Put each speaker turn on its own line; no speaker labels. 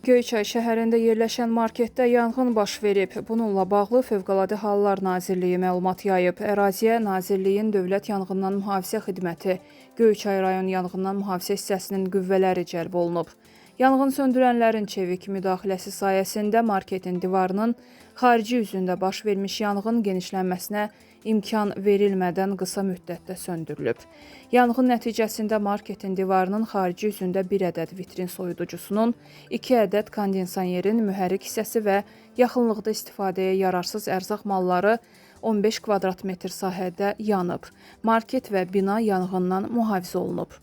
Göyçay şəhərində yerləşən marketdə yanğın baş verib. Bununla bağlı Fövqəladə Hallar Nazirliyi məlumat yayıb. Əraziyə Nazirliyin Dövlət Yanğından Mühafizə Xidməti, Göyçay rayon yanğından mühafizə hissəsinin qüvvələri cəlb olunub. Yanğın söndürənlərin çevik müdaxiləsi sayəsində marketin divarının xarici üzündə baş vermiş yanğın genişlənməsinə imkan verilmədən qısa müddətdə söndürülüb. Yanğın nəticəsində marketin divarının xarici üzündə bir ədəd vitrin soyuducusunun, 2 ədəd kondensayerin mühərrik hissəsi və yaxınlıqda istifadəyə yararsız ərzaq malları 15 kvadrat metr sahədə yanıb. Market və bina yanğından mühafizə olunub.